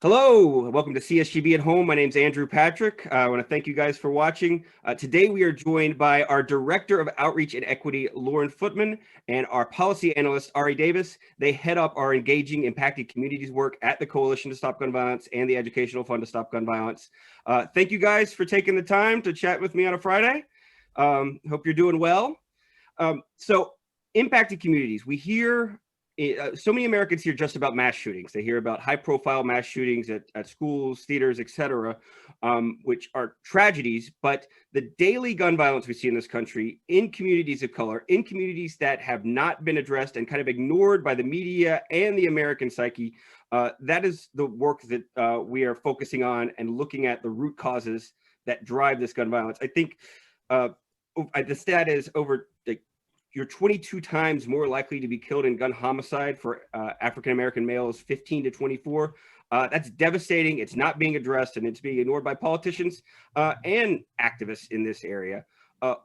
Hello, welcome to CSGV at Home. My name is Andrew Patrick. I want to thank you guys for watching. Today we are joined by our Director of Outreach and Equity, Lauren Footman, and our Policy Analyst, Ari Davis. They head up our Engaging Impacted Communities work at the Coalition to Stop Gun Violence and the Educational Fund to Stop Gun Violence. Thank you guys for taking the time to chat with me on a Friday. Hope you're doing well. So impacted communities, we hear so many Americans hear just about mass shootings. They hear about high-profile mass shootings at schools, theaters, etc., which are tragedies. But the daily gun violence we see in this country, in communities of color, in communities that have not been addressed and kind of ignored by the media and the American psyche, that is the work that we are focusing on and looking at the root causes that drive this gun violence. I think the stat is you're 22 times more likely to be killed in gun homicide for African-American males 15 to 24. That's devastating. It's not being addressed, and it's being ignored by politicians and activists in this area.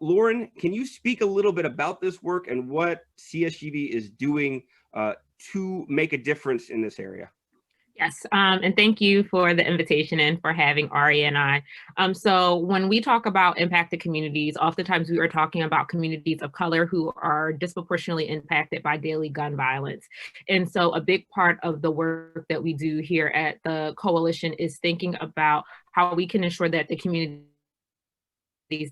Lauren, can you speak a little bit about this work and what CSGV is doing to make a difference in this area? Yes, and thank you for the invitation and for having Ari and I. So when we talk about impacted communities, oftentimes we are talking about communities of color who are disproportionately impacted by daily gun violence. And so a big part of the work that we do here at the Coalition is thinking about how we can ensure that the communities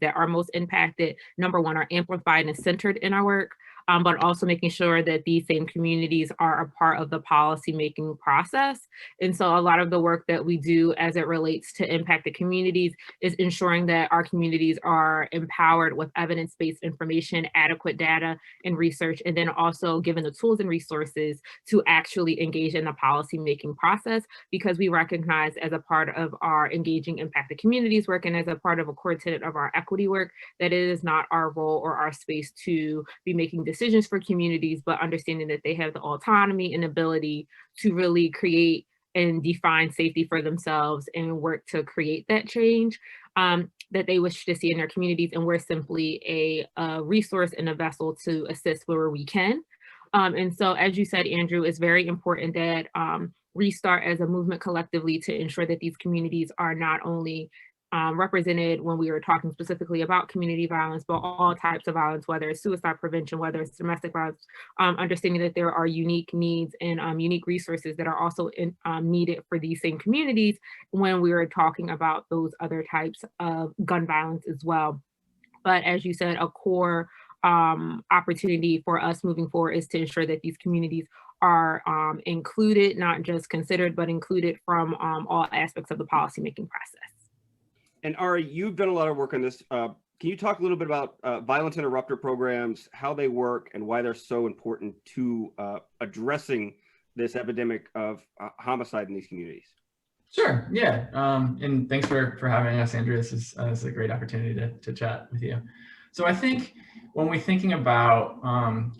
that are most impacted, number one, are amplified and centered in our work. But also making sure that these same communities are a part of the policy-making process. And so a lot of the work that we do as it relates to impacted communities is ensuring that our communities are empowered with evidence-based information, adequate data and research, and then also given the tools and resources to actually engage in the policy-making process, because we recognize as a part of our engaging impacted communities work and as a part of a core tenet of our equity work, that it is not our role or our space to be making decisions for communities, but understanding that they have the autonomy and ability to really create and define safety for themselves and work to create that change that they wish to see in their communities. And we're simply a resource and a vessel to assist where we can. And so, as you said, Andrew, it's very important that we start as a movement collectively to ensure that these communities are not only represented when we were talking specifically about community violence, but all types of violence, whether it's suicide prevention, whether it's domestic violence, understanding that there are unique needs and unique resources that are also needed for these same communities when we were talking about those other types of gun violence as well. But as you said, a core opportunity for us moving forward is to ensure that these communities are included, not just considered, but included from all aspects of the policymaking process. And Ari, you've done a lot of work on this. Can you talk a little bit about violence interrupter programs, how they work, and why they're so important to addressing this epidemic of homicide in these communities? Sure, yeah. And thanks for having us, Andrew. This is a great opportunity to chat with you. So I think when we're thinking about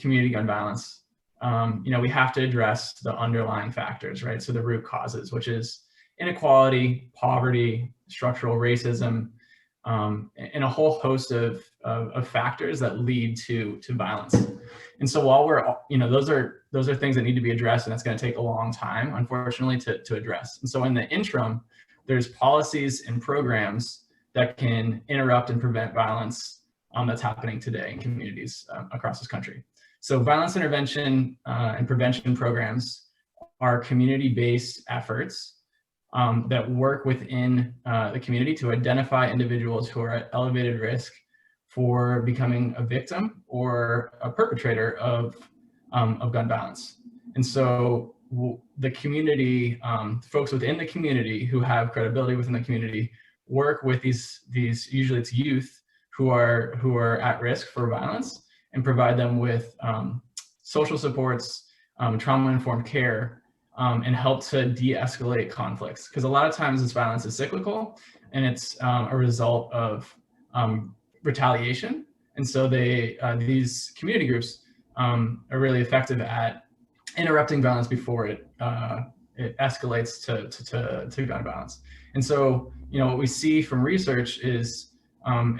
community gun violence, we have to address the underlying factors, right? So the root causes, which is inequality, poverty, structural racism, and a whole host of factors that lead to violence. And so while we're, those are things that need to be addressed, and that's going to take a long time, unfortunately, to address. And so in the interim, there's policies and programs that can interrupt and prevent violence that's happening today in communities across this country. So violence intervention and prevention programs are community-based efforts that work within the community to identify individuals who are at elevated risk for becoming a victim or a perpetrator of gun violence. And so the community, folks within the community who have credibility within the community, work with these usually it's youth who are at risk for violence, and provide them with social supports, trauma-informed care, and help to de-escalate conflicts. Because a lot of times this violence is cyclical, and it's a result of retaliation. And so these community groups are really effective at interrupting violence before it escalates to gun violence. And so, what we see from research is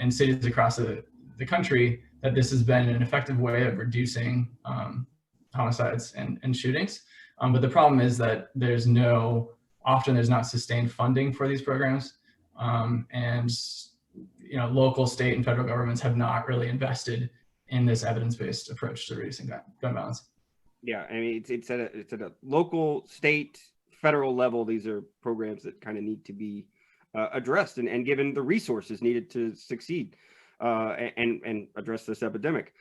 in cities across the country that this has been an effective way of reducing homicides and shootings. But the problem is that there's no often there's not sustained funding for these programs. And local, state, and federal governments have not really invested in this evidence-based approach to reducing gun violence. Yeah, I mean, it's at a local, state, federal level. These are programs that kind of need to be addressed and given the resources needed to succeed and address this epidemic.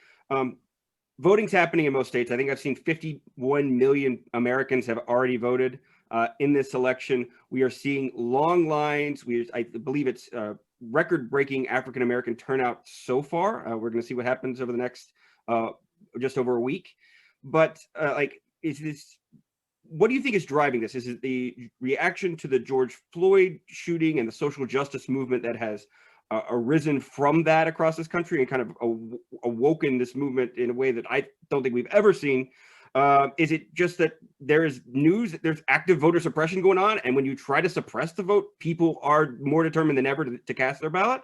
Voting's happening in most states. I think I've seen 51 million Americans have already voted in this election. We are seeing long lines. I believe it's record-breaking African-American turnout so far. We're going to see what happens over the next just over a week. But what do you think is driving this? Is it the reaction to the George Floyd shooting and the social justice movement that has arisen from that across this country and kind of awoken this movement in a way that I don't think we've ever seen? Is it just that there's active voter suppression going on, and when you try to suppress the vote, people are more determined than ever to cast their ballot?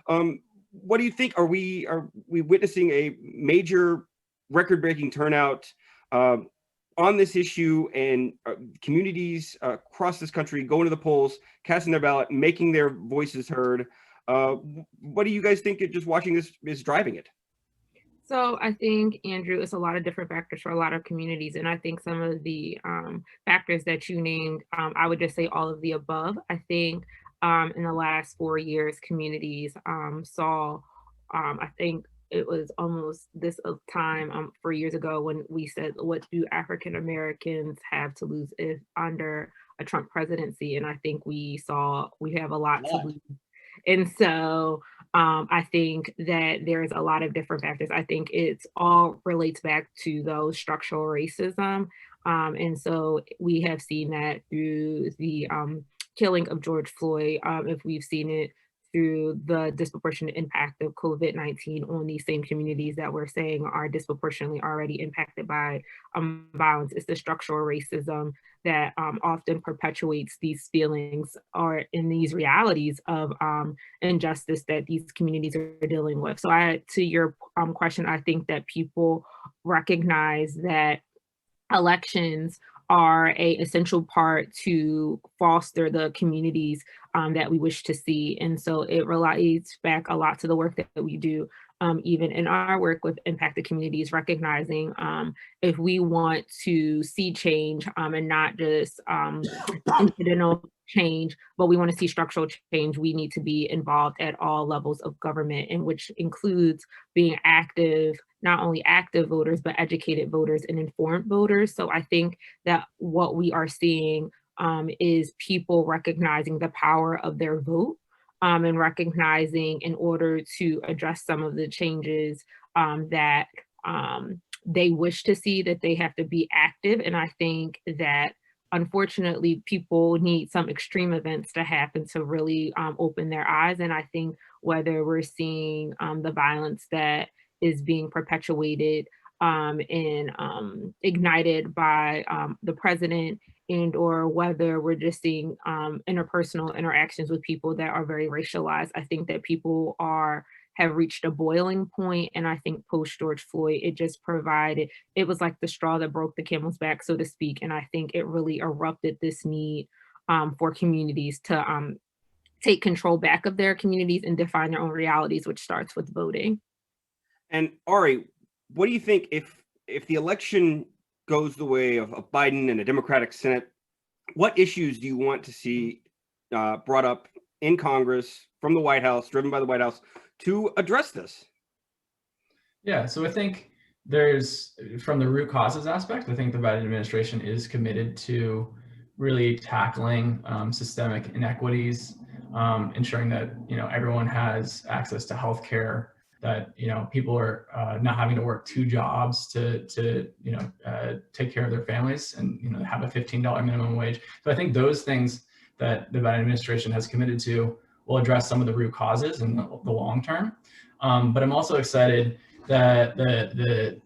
What do you think? Are we witnessing a major record-breaking turnout on this issue, and communities across this country going to the polls, casting their ballot, making their voices heard? What do you guys think, just watching this, is driving it? So I think, Andrew, it's a lot of different factors for a lot of communities. And I think some of the factors that you named, I would just say all of the above. I think in the last 4 years, communities saw, I think it was almost this time 4 years ago when we said, what do African Americans have to lose if under a Trump presidency? And I think we have a lot to lose. And so I think that there's a lot of different factors. I think it's all relates back to those structural racism. And so we have seen that through the killing of George Floyd, if we've seen it through the disproportionate impact of COVID-19 on these same communities that we're saying are disproportionately already impacted by violence. It's the structural racism that often perpetuates these feelings or in these realities of injustice that these communities are dealing with. So to your question, I think that people recognize that elections are an essential part to foster the communities that we wish to see. And so it relates back a lot to the work that we do, even in our work with impacted communities, recognizing if we want to see change and not just incidental change, but we want to see structural change, we need to be involved at all levels of government, and which includes being active, not only active voters, but educated voters and informed voters. So I think that what we are seeing is people recognizing the power of their vote and recognizing in order to address some of the changes that they wish to see, that they have to be active. And I think that unfortunately, people need some extreme events to happen to really open their eyes. And I think whether we're seeing the violence that is being perpetuated and ignited by the president, and or whether we're just seeing interpersonal interactions with people that are very racialized, I think that people have reached a boiling point. And I think post George Floyd, it was like the straw that broke the camel's back, so to speak. And I think it really erupted this need for communities to take control back of their communities and define their own realities, which starts with voting. And Ari, what do you think if the election goes the way of Biden and a Democratic Senate, what issues do you want to see brought up in Congress from the White House, driven by the White House, to address this? Yeah, so I think from the root causes aspect, I think the Biden administration is committed to really tackling systemic inequities, ensuring that everyone has access to healthcare, that people are not having to work 2 jobs to take care of their families, and have a $15 minimum wage. So I think those things that the Biden administration has committed to will address some of the root causes in the long term. But I'm also excited that the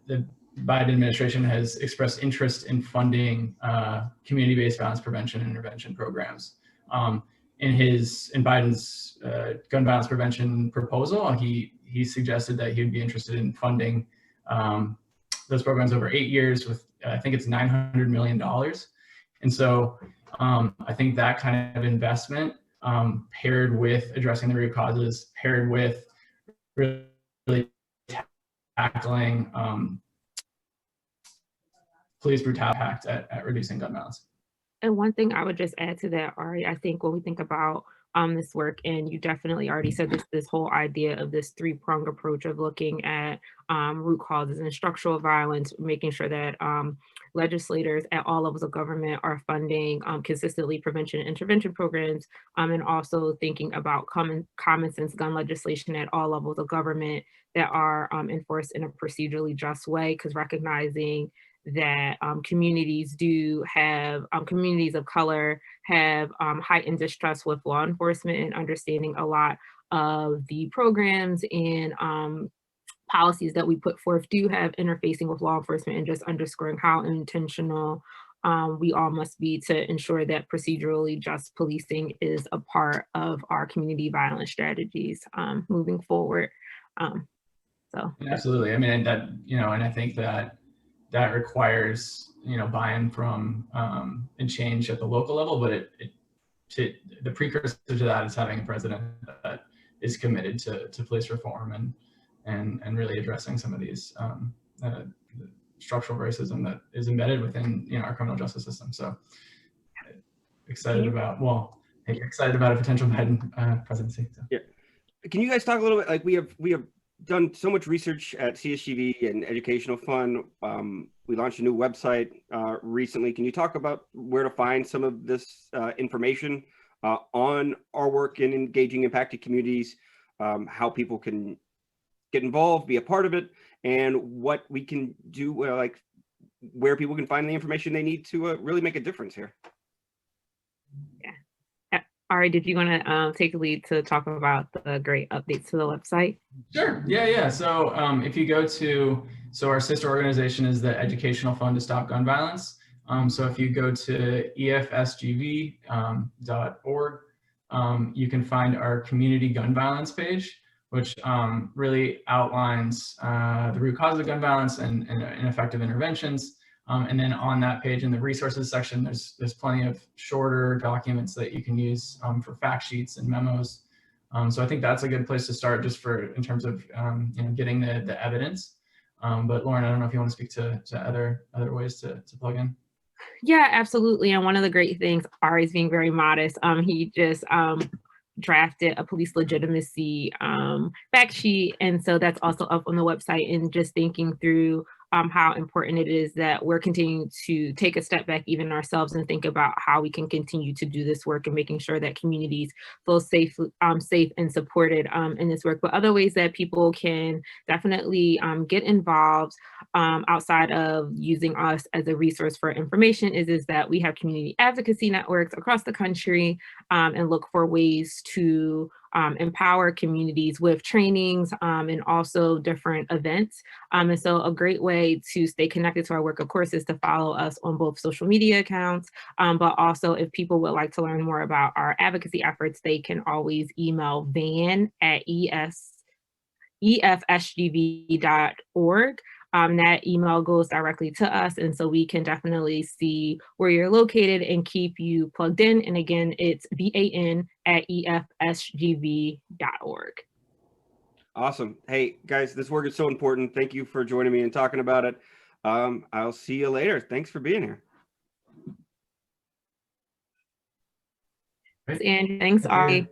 Biden administration has expressed interest in funding community-based violence prevention and intervention programs. In Biden's gun violence prevention proposal, he suggested that he would be interested in funding those programs over 8 years with, I think it's $900 million. And so I think that kind of investment paired with addressing the root causes, paired with really tackling police brutality impact at reducing gun violence. And one thing I would just add to that, Ari, I think when we think about this work, and you definitely already said this whole idea of this three-pronged approach of looking at root causes and structural violence, making sure that legislators at all levels of government are funding consistently prevention and intervention programs, and also thinking about common sense gun legislation at all levels of government that are enforced in a procedurally just way, because recognizing that communities of color have heightened distrust with law enforcement, and understanding a lot of the programs and policies that we put forth do have interfacing with law enforcement, and just underscoring how intentional we all must be to ensure that procedurally just policing is a part of our community violence strategies moving forward. Absolutely. I mean, that, and I think that requires, buy-in from and change at the local level, but the precursor to that is having a president that is committed to police reform and really addressing some of these structural racism that is embedded within our criminal justice system. So excited about a potential Biden presidency. So. Yeah. Can you guys talk a little bit, like we have done so much research at CSGV and Educational Fund. We launched a new website recently. Can you talk about where to find some of this information on our work in engaging impacted communities, how people can get involved, be a part of it, and what we can do, like where people can find the information they need to really make a difference here? Ari, did you want to take a lead to talk about the great updates to the website? Sure. Yeah. So if you go to, our sister organization is the Educational Fund to Stop Gun Violence. So if you go to efsgv.org, you can find our community gun violence page, which really outlines the root cause of gun violence and effective interventions. And then on that page in the resources section, there's plenty of shorter documents that you can use for fact sheets and memos. So I think that's a good place to start, just in terms of getting the evidence. But Lauren, I don't know if you want to speak to other ways to plug in. Yeah, absolutely. And one of the great things, Ari's being very modest, he just drafted a police legitimacy fact sheet. And so that's also up on the website, and just thinking through how important it is that we're continuing to take a step back even ourselves and think about how we can continue to do this work, and making sure that communities feel safe and supported in this work. But other ways that people can definitely get involved outside of using us as a resource for information is that we have community advocacy networks across the country, and look for ways to empower communities with trainings and also different events. And so a great way to stay connected to our work, of course, is to follow us on both social media accounts, but also if people would like to learn more about our advocacy efforts, they can always email van@efsgv.org. That email goes directly to us, and so we can definitely see where you're located and keep you plugged in. And again, it's van@efsgv.org. Awesome. Hey guys, this work is so important. Thank you for joining me and talking about it. I'll see you later. Thanks for being here. Thanks, Andrew. Thanks, Ari.